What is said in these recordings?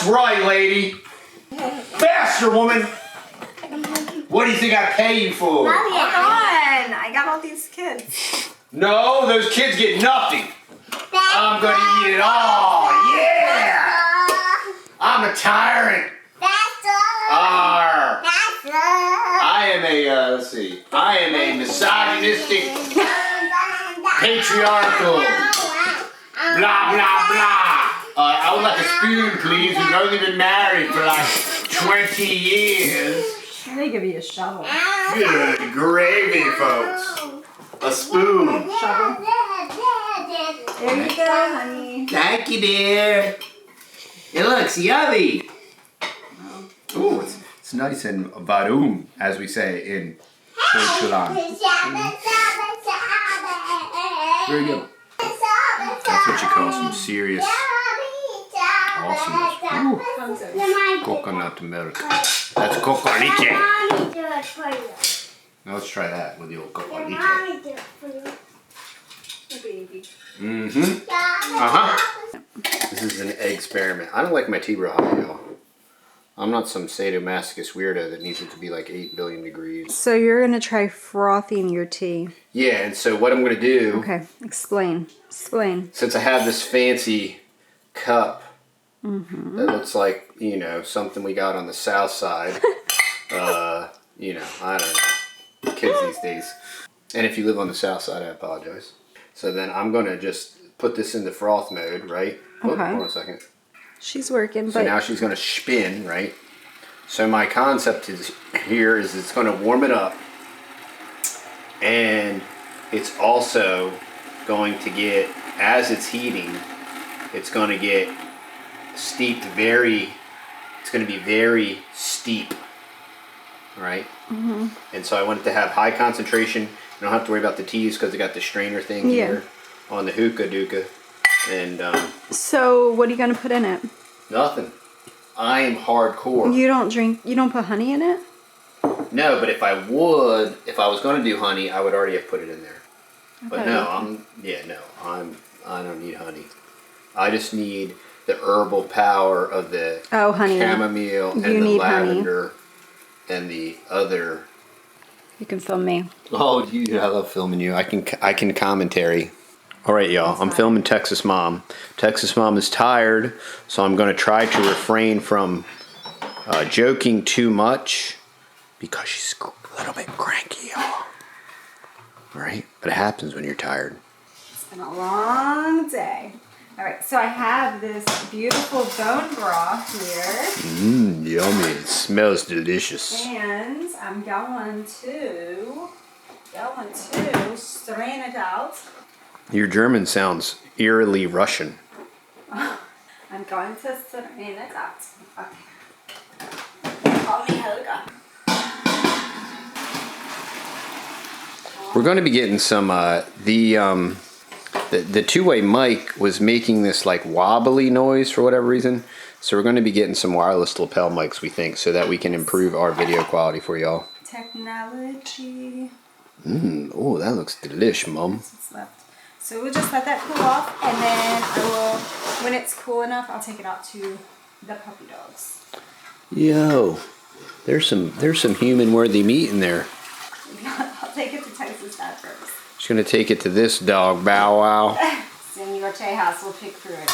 right, lady. Faster, woman. What do you think I pay you for? Hold on. I got all these kids. No, those kids get nothing. I'm gonna eat it all. Yeah. I'm a tyrant. Arr. I am a, let's see. I am a misogynistic, patriarchal, blah, blah, blah. I would like a spoon, please. We've only been married for like 20 years. They give you a shovel. Good gravy, folks. A spoon. Shovel. There you go, honey. Thank you, dear. It looks yummy. Ooh, it's nice and varum, as we say in Portugal. Very good. That's what you call some serious awesomeness. Ooh. Coconut milk. That's cocoliche. Now let's try that with the old cocoliche. Mm-hmm. Uh-huh. This is an egg experiment. I don't like my tea real hot, y'all. I'm not some sadomasochist weirdo that needs it to be like 8 billion degrees. So you're going to try frothing your tea. Yeah, and so what I'm going to do... Okay, explain. Explain. Since I have this fancy cup that looks like, you know, something we got on the south side. You know, I don't know. Kids these days. And if you live on the south side, I apologize. So then I'm going to just put this into froth mode, right? Okay. Oh, hold on a second. She's working, So now she's going to spin, right? So my concept is here is it's going to warm it up, and it's also going to get, as it's heating, it's going to get steeped it's going to be very steep, right? Mm-hmm. And so I want it to have high concentration. You don't have to worry about the teas because they got the strainer thing here on the hookah dooka. And so what are you going to put in it? Nothing. I am hardcore. You don't put honey in it? No, but if I was going to do honey, I would already have put it in there. Okay. But no, I don't need honey. I just need the herbal power of the chamomile and the lavender and the other. You can film me. Oh, dude, I love filming you. I can commentary. All right, y'all, I'm filming Texas Mom. Texas Mom is tired, so I'm going to try to refrain from joking too much because she's a little bit cranky, y'all. All right? But it happens when you're tired. It's been a long day. All right, so I have this beautiful bone broth here. Mmm, yummy. It smells delicious. And I'm going to strain it out. Your German sounds eerily Russian. I'm going to strain it out. Okay. Call me Helga. We're going to be getting some, the two-way mic was making this like wobbly noise for whatever reason. So we're going to be getting some wireless lapel mics, we think, so that we can improve our video quality for y'all. Technology. Oh, that looks delish, Mom. What's left? So we'll just let that cool off, and then I will, when it's cool enough, I'll take it out to the puppy dogs. Yo, there's some human-worthy meat in there. I'll take it to Texas Dad first. She's gonna take it to this dog, Bow Wow. Senor Tejas will pick through it.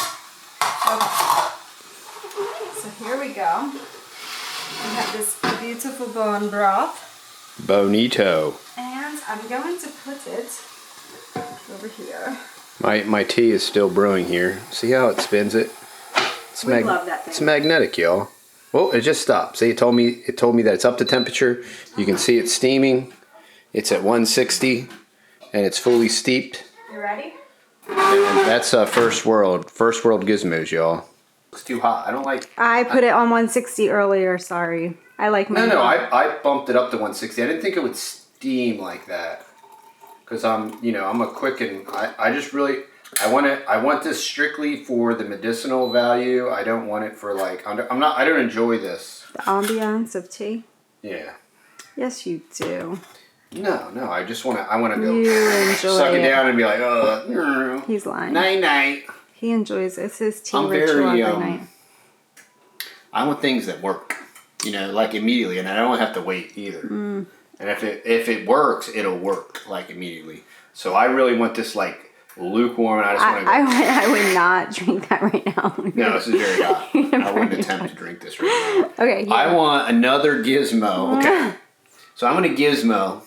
Okay. So here we go. We have this beautiful bone broth. Bonito. And I'm going to put it over here. My tea is still brewing here. See how it spins it? We love that thing. It's magnetic, y'all. Well, it just stopped. See, it told me that it's up to temperature. You can see it steaming. It's at 160, and it's fully steeped. You ready? And that's first world gizmos, y'all. It's too hot. I don't like. I put it on 160 earlier. Sorry, I like my. No. I bumped it up to 160. I didn't think it would steam like that. Because I'm a quick and I just really I want this strictly for the medicinal value. I don't want it for like I don't enjoy this. The ambiance of tea. Yeah. Yes, you do. No. I just want to go You enjoy suck it down and be like, oh. He's lying. Night. He enjoys it. It's his tea I'm ritual very every night. I want things that work, you know, like immediately, and I don't have to wait either. And if it works, it'll work like immediately. So I really want this like lukewarm. And I just want to. I would not drink that right now. No, this is very hot. I wouldn't attempt to drink this right now. Okay. I want another gizmo. Okay. So I want a gizmo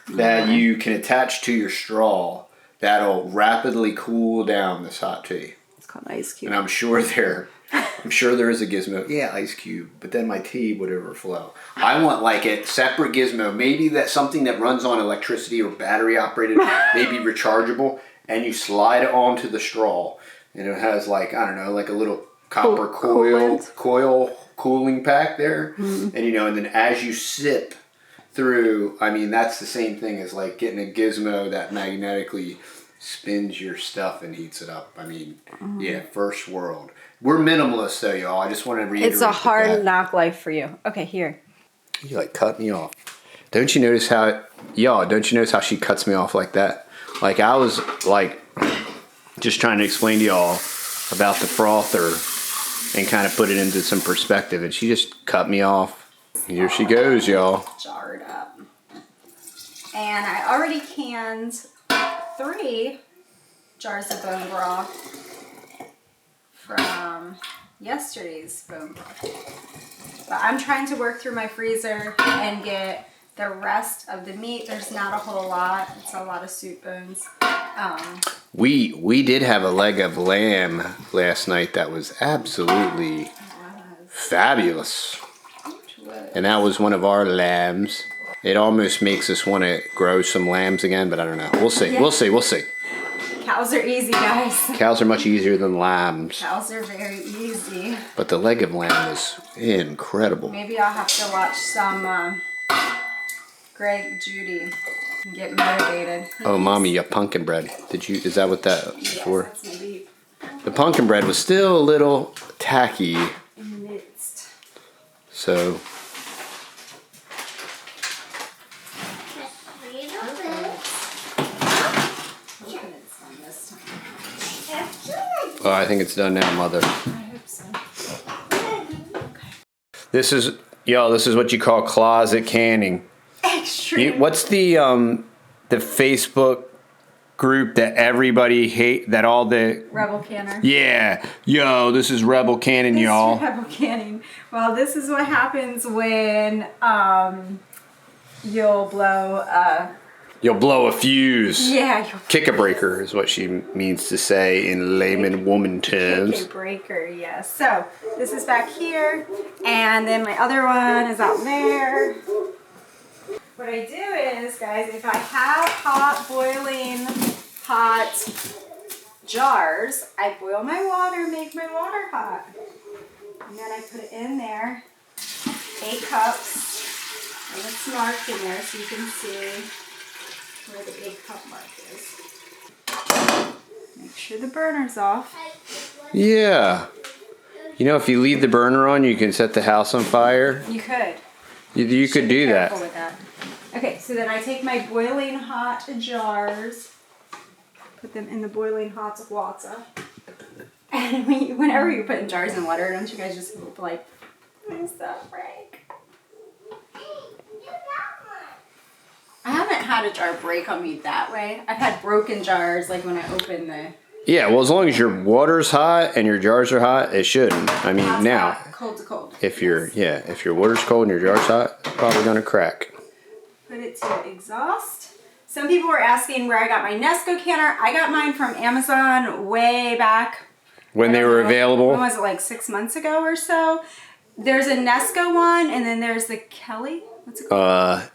that you can attach to your straw that'll rapidly cool down this hot tea. It's called ice cube. And I'm sure there is a gizmo. Yeah, ice cube. But then my tea would overflow. I want like a separate gizmo. Maybe that's something that runs on electricity or battery operated, maybe rechargeable. And you slide it onto the straw. And it has like, I don't know, like a little copper coil cooling pack there. And you know, and then as you sip through, I mean, that's the same thing as like getting a gizmo that magnetically spins your stuff and heats it up. I mean, yeah, first world. We're minimalists though, y'all. I just want to reiterate. It's a hard knock life for you. Okay, here. You like cut me off. Don't you notice how she cuts me off like that? Like I was like just trying to explain to y'all about the frother and kind of put it into some perspective, and she just cut me off. Here she goes, y'all. Jarred up. And I already canned 3 jars of bone broth from yesterday's bone broth. But I'm trying to work through my freezer and get the rest of the meat. There's not a whole lot. It's a lot of soup bones. We did have a leg of lamb last night that was absolutely fabulous. And that was one of our lambs. It almost makes us want to grow some lambs again, but I don't know. We'll see. Yeah. We'll see. Cows are easy, guys. Cows are much easier than lambs. Cows are very easy. But the leg of lamb was incredible. Maybe I'll have to watch some Greg Judy and get motivated. Oh, Mommy, your pumpkin bread. Is that what that was for? That's my beef. The pumpkin bread was still a little tacky. In the midst. So. Oh, I think it's done now, Mother. I hope so. This is what you call closet canning. Extreme. What's the Facebook group that everybody that all the Rebel canner. Yeah, yo, this is Rebel canning, y'all. Rebel canning. Well, this is what happens when you'll blow. You'll blow a fuse. Yeah. Kick a breaker is what she means to say in layman woman terms. Kick a breaker, yes. So this is back here, and then my other one is out there. What I do is, guys, if I have boiling hot jars, I boil my water, make my water hot. And then I put it in there, 8 cups, and it's marked in there so you can see where the 8 cup mark is. Make sure the burner's off. Yeah. You know, if you leave the burner on, you can set the house on fire. You could. You could do that. With that. Okay, so then I take my boiling hot jars, put them in the boiling hot water. And whenever you put in jars in water, don't you guys just hope, like, please don't break? I haven't had a jar break on me that way. I've had broken jars, like when I open the... Yeah, well, as long as your water's hot and your jars are hot, it shouldn't. I mean, hot, now, hot, cold to cold. If your water's cold and your jar's hot, it's probably gonna crack. Put it to exhaust. Some people were asking where I got my Nesco canner. I got mine from Amazon way back. When they were available? When was it, like 6 months ago or so? There's a Nesco one, and then there's the Kelly. What's it called?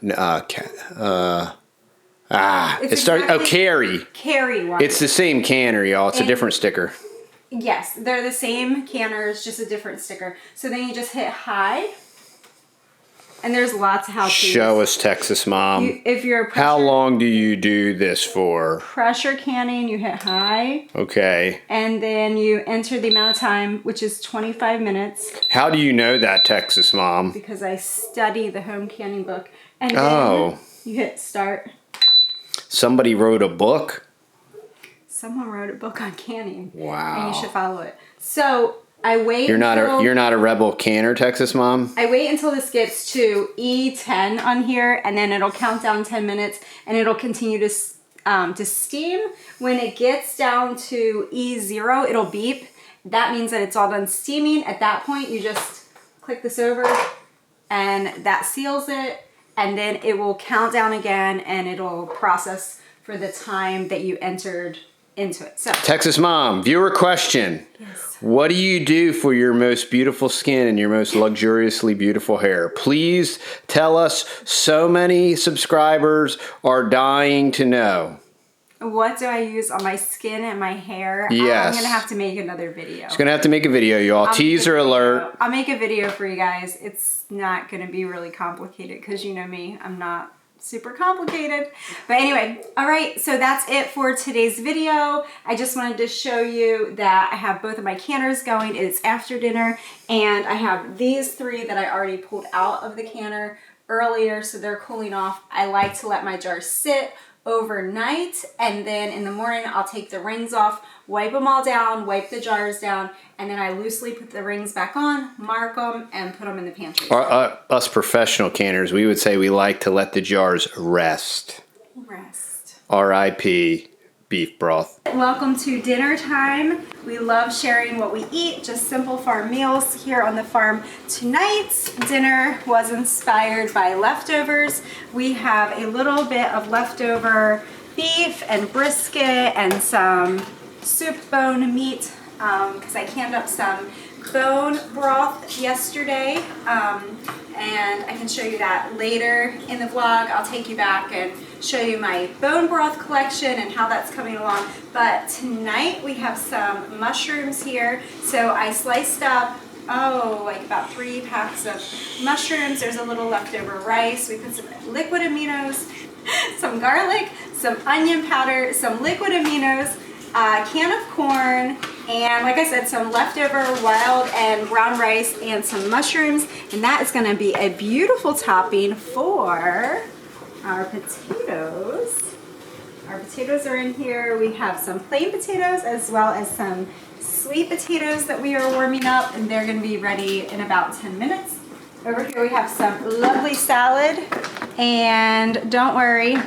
Carry. Carry one. It's the same canner, y'all. It's a different sticker. Yes, they're the same canners, just a different sticker. So then you just hit high. And there's lots of how-tos. Show us, Texas Mom. If you're how long do you do this for? Pressure canning, you hit high. Okay. And then you enter the amount of time, which is 25 minutes. How do you know that, Texas Mom? Because I study the home canning book. And then you hit start. Somebody wrote a book? Someone wrote a book on canning. Wow. And you should follow it. So I wait. You're not a rebel canner, Texas mom. I wait until this gets to E10 on here, and then it'll count down 10 minutes, and it'll continue to steam. When it gets down to E0, it'll beep. That means that it's all done steaming. At that point, you just click this over, and that seals it, and then it will count down again, and it'll process for the time that you entered into it. So, Texas mom, viewer question. yes. What do you do for your most beautiful skin and your most luxuriously beautiful hair? Please tell us. So many subscribers are dying to know. What do I use on my skin and my hair? Yes. I'm going to have to make another video. It's going to have to make a video, y'all. Teaser alert. I'll make a video for you guys. It's not going to be really complicated because you know me. I'm not super complicated. But anyway, all right, so that's it for today's video. I just wanted to show you that I have both of my canners going. It's after dinner, and I have these 3 that I already pulled out of the canner earlier, so they're cooling off. I like to let my jars sit overnight, and then in the morning I'll take the rings off, wipe them all down, wipe the jars down, and then I loosely put the rings back on, mark them, and put them in the pantry. Us professional canners, we would say we like to let the jars rest. Rest. R.I.P. beef broth. Welcome to dinner time. We love sharing what we eat, just simple farm meals here on the farm. Tonight's dinner was inspired by leftovers. We have a little bit of leftover beef and brisket and some soup bone meat because I canned up some bone broth yesterday, and I can show you that later in the vlog. I'll take you back and show you my bone broth collection and how that's coming along. But tonight we have some mushrooms here. So I sliced up, like about 3 packs of mushrooms. There's a little leftover rice. We put some liquid aminos, some garlic, some onion powder, some liquid aminos, a can of corn, and like I said, some leftover wild and brown rice and some mushrooms. And that is gonna be a beautiful topping for our potatoes. Our potatoes are in here. We have some plain potatoes as well as some sweet potatoes that we are warming up, and they're gonna be ready in about 10 minutes. Over here we have some lovely salad, and don't worry,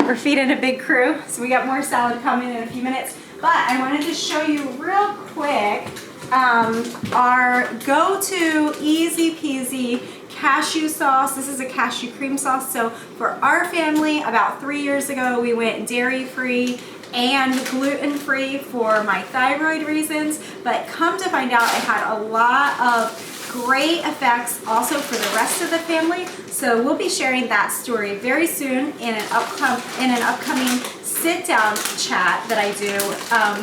we're feeding a big crew, so we got more salad coming in a few minutes. But I wanted to show you real quick our go-to easy peasy cashew sauce. This is a cashew cream sauce. So for our family, about 3 years ago, we went dairy-free and gluten-free for my thyroid reasons. But come to find out, it had a lot of great effects also for the rest of the family. So we'll be sharing that story very soon in an upcoming sit-down chat that I do.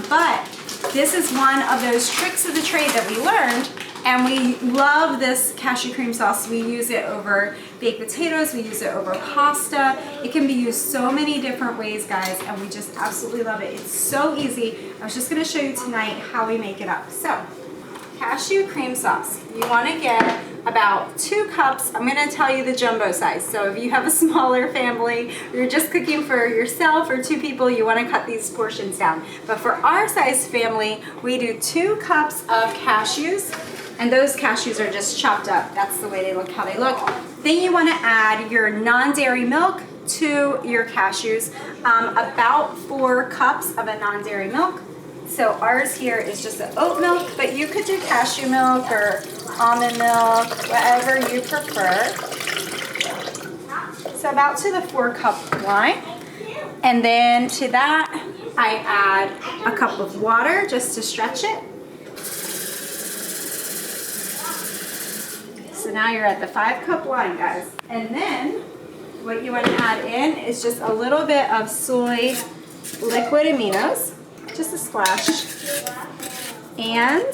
But this is one of those tricks of the trade that we learned, and we love this cashew cream sauce. We use it over baked potatoes, we use it over pasta. It can be used so many different ways, guys, and we just absolutely love it. It's so easy. I was just gonna show you tonight how we make it up. So, cashew cream sauce. You wanna get about 2 cups. I'm gonna tell you the jumbo size. So if you have a smaller family, or you're just cooking for yourself or 2 people, you wanna cut these portions down. But for our size family, we do 2 cups of cashews, and those cashews are just chopped up. That's the way they look, how they look. Then you wanna add your non-dairy milk to your cashews, about 4 cups of a non-dairy milk. So ours here is just the oat milk, but you could do cashew milk or almond milk, whatever you prefer. So about to the 4 cup line. And then to that, I add a cup of water just to stretch it. So now you're at the 5 cup line, guys. And then what you want to add in is just a little bit of soy liquid aminos. Just a splash. And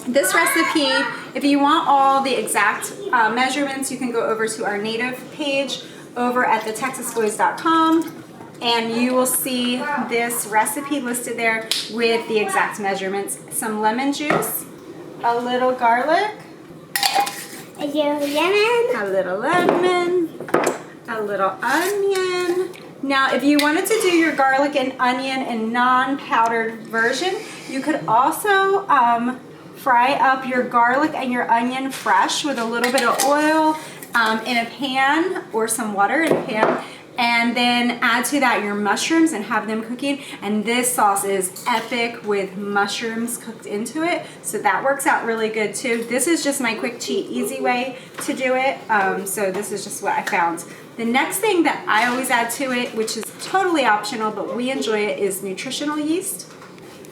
this recipe, if you want all the exact measurements, you can go over to our native page over at TheTexasBoys.com, and you will see this recipe listed there with the exact measurements. Some lemon juice, a little garlic, a little lemon, a little onion. Now, if you wanted to do your garlic and onion in non-powdered version, you could also fry up your garlic and your onion fresh with a little bit of oil in a pan, or some water in a pan, and then add to that your mushrooms and have them cooking. And this sauce is epic with mushrooms cooked into it, so that works out really good too. This is just my quick, cheap, easy way to do it. So this is just what I found. The next thing that I always add to it, which is totally optional but we enjoy it, is nutritional yeast.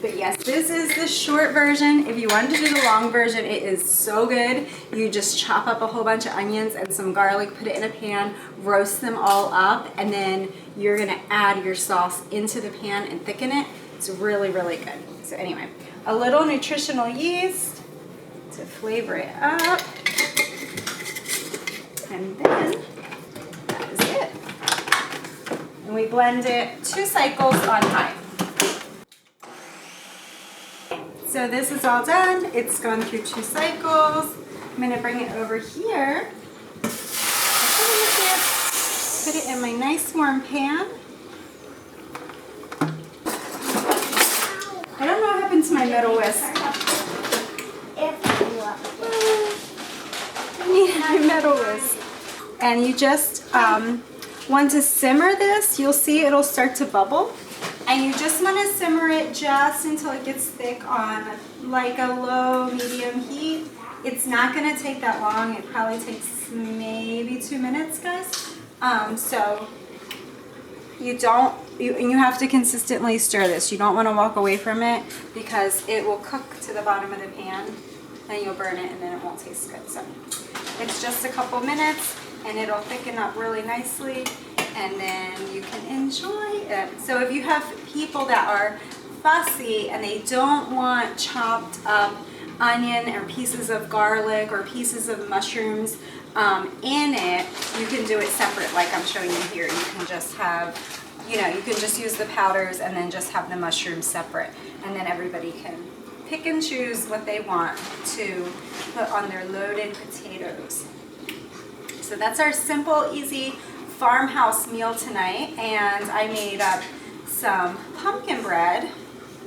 But yes, this is the short version. If you wanted to do the long version, it is so good. You just chop up a whole bunch of onions and some garlic, put it in a pan, roast them all up, and then you're gonna add your sauce into the pan and thicken it. It's really, really good. So anyway, a little nutritional yeast to flavor it up. And then that is it. And we blend it 2 cycles on high. So this is all done. It's gone through 2 cycles. I'm gonna bring it over here. Put it in my nice warm pan. I don't know what happened to my metal whisk. I need my metal whisk. And you just want to simmer this. You'll see it'll start to bubble. And you just want to simmer it just until it gets thick on like a low, medium heat. It's not going to take that long. It probably takes maybe 2 minutes, guys. So you have to consistently stir this. You don't want to walk away from it because it will cook to the bottom of the pan and you'll burn it and then it won't taste good. So it's just a couple minutes and it'll thicken up really nicely, and then you can enjoy it. So if you have people that are fussy and they don't want chopped up onion or pieces of garlic or pieces of mushrooms in it, you can do it separate like I'm showing you here. You can just have, you know, you can just use the powders and then just have the mushrooms separate, and then everybody can pick and choose what they want to put on their loaded potatoes. So that's our simple, easy farmhouse meal tonight. And I made up some pumpkin bread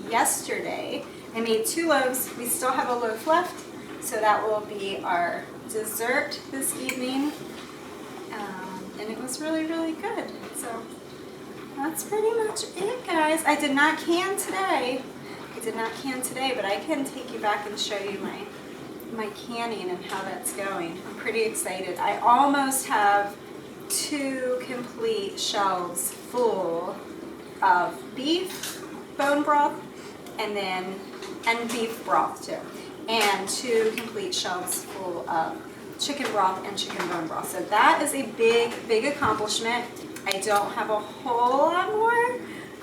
yesterday. I made 2 loaves. We still have a loaf left, so that will be our dessert this evening. And it was really, really good. So that's pretty much it, guys. I did not can today. But I can take you back and show you my canning and how that's going. I'm pretty excited. I almost have 2 complete shelves full of beef bone broth and beef broth too, and 2 complete shelves full of chicken broth and chicken bone broth. So that is a big accomplishment. I don't have a whole lot more.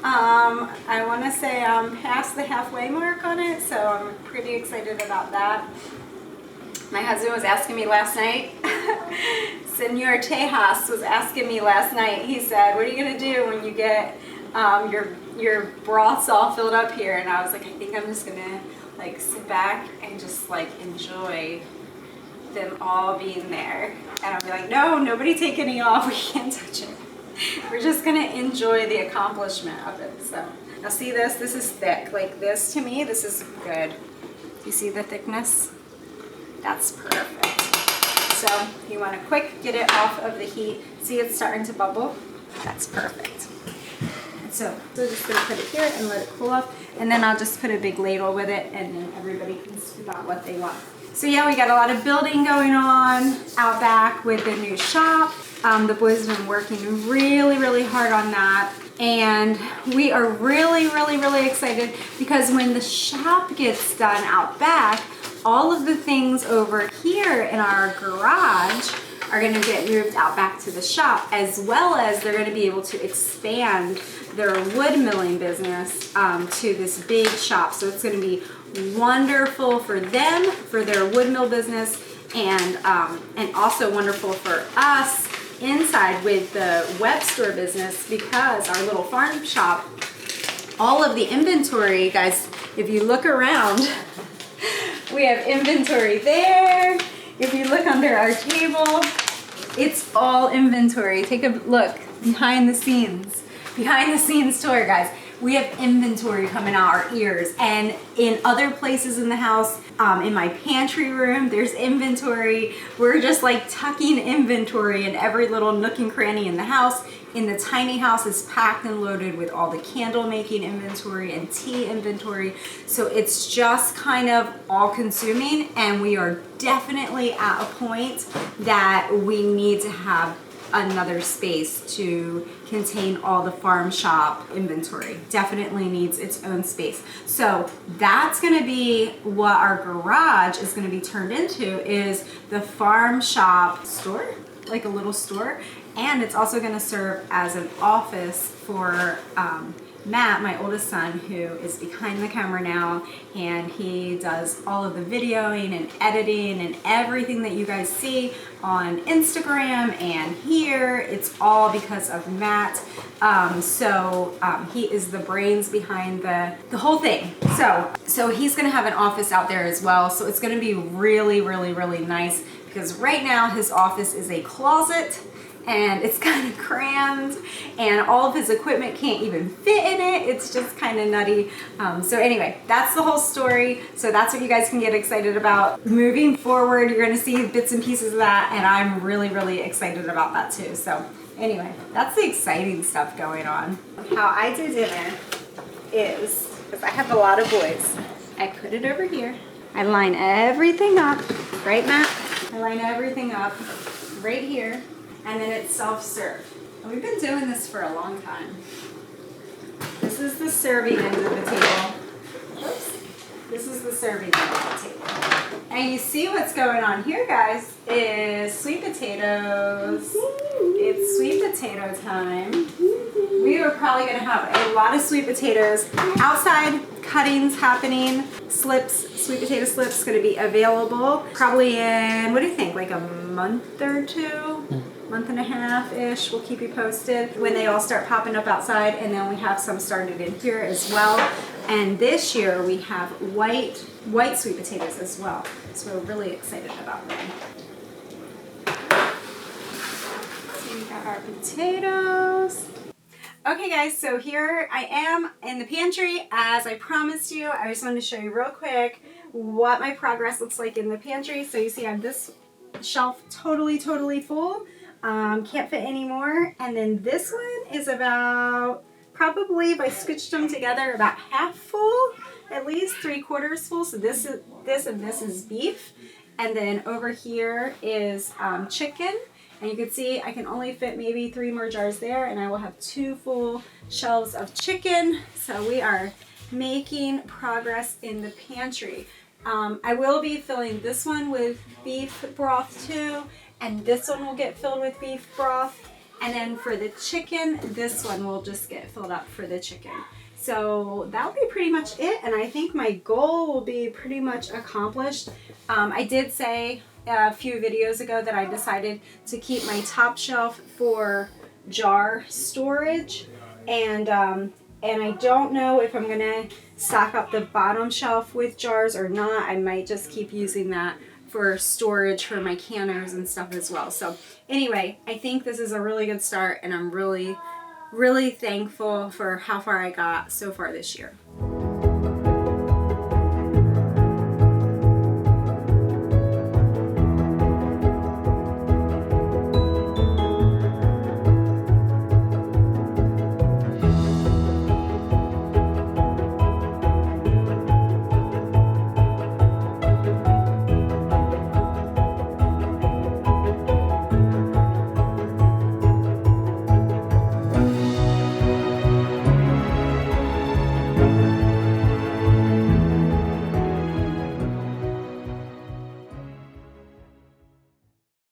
I want to say I'm past the halfway mark on it, so I'm pretty excited about that. My husband was asking me last night, Senor Tejas was asking me last night, he said, what are you going to do when you get your broths all filled up here? And I was like, I think I'm just going to like sit back and just like enjoy them all being there. And I'll be like, no, nobody take any off, we can't touch it. We're just going to enjoy the accomplishment of it. So now see this is thick. Like this, to me, this is good. Do you see the thickness? That's perfect. So you want to quick get it off of the heat. See, it's starting to bubble. That's perfect. And so we're just going to put it here and let it cool off. And then I'll just put a big ladle with it, and then everybody can scoop out what they want. So yeah, we got a lot of building going on out back with the new shop. The boys have been working really hard on that. And we are really excited because when the shop gets done out back, all of the things over here in our garage are going to get moved out back to the shop, as well as they're going to be able to expand their wood milling business to this big shop. So it's going to be wonderful for them, for their wood mill business, and also wonderful for us inside with the web store business, because our little farm shop, all of the inventory, guys, if you look around, we have inventory there. If you look under our table, it's all inventory. Take a look behind the scenes tour, guys. we have inventory coming out our ears. And in other places in the house, in my pantry room, there's inventory. We're just like tucking inventory in every little nook and cranny in the house. In the tiny house is packed and loaded with all the candle making inventory and tea inventory. So it's just kind of all consuming, and we are definitely at a point that we need to have another space to contain all the farm shop inventory. Definitely needs its own space. So that's gonna be what our garage is gonna be turned into, is the farm shop store, like a little store. And it's also gonna serve as an office for Matt, my oldest son, who is behind the camera now, and he does all of the videoing and editing and everything that you guys see on Instagram and here. It's all because of Matt. He is the brains behind the whole thing. So he's gonna have an office out there as well. So it's gonna be really, really, really nice, because right now his office is a closet, and it's kind of crammed, and all of his equipment can't even fit in it. It's just kind of nutty. So anyway, that's the whole story. So that's what you guys can get excited about. Moving forward, you're gonna see bits and pieces of that, and I'm really, really excited about that too. So anyway, that's the exciting stuff going on. How I do dinner is, because I have a lot of boys, I put it over here. I line everything up, right, Matt? I line everything up right here. And then it's self-serve. And we've been doing this for a long time. This is the serving end of the table. Oops. This is the serving end of the table. And you see what's going on here, guys, is sweet potatoes. It's sweet potato time. We are probably gonna have a lot of sweet potatoes. Outside cuttings happening. Sweet potato slips gonna be available probably in, what do you think, like a month or two? Month and a half-ish. We'll keep you posted when they all start popping up outside, and then we have some started in here as well. And this year we have white sweet potatoes as well. So we're really excited about them. So we got our potatoes. Okay guys, so here I am in the pantry. As I promised you, I just wanted to show you real quick what my progress looks like in the pantry. So you see I have this shelf totally full. Can't fit anymore. And then this one is about, probably if I scooched them together, about half full, at least 3/4 full. So this is beef. And then over here is chicken. And you can see I can only fit maybe 3 more jars there, and I will have 2 full shelves of chicken. So we are making progress in the pantry. I will be filling this one with beef broth too, and this one will get filled with beef broth. And then for the chicken, this one will just get filled up for the chicken. So that'll be pretty much it, and I think my goal will be pretty much accomplished. I did say a few videos ago that I decided to keep my top shelf for jar storage, and I don't know if I'm gonna stock up the bottom shelf with jars or not. I might just keep using that for storage for my canners and stuff as well. So anyway, I think this is a really good start, and I'm really thankful for how far I got so far this year.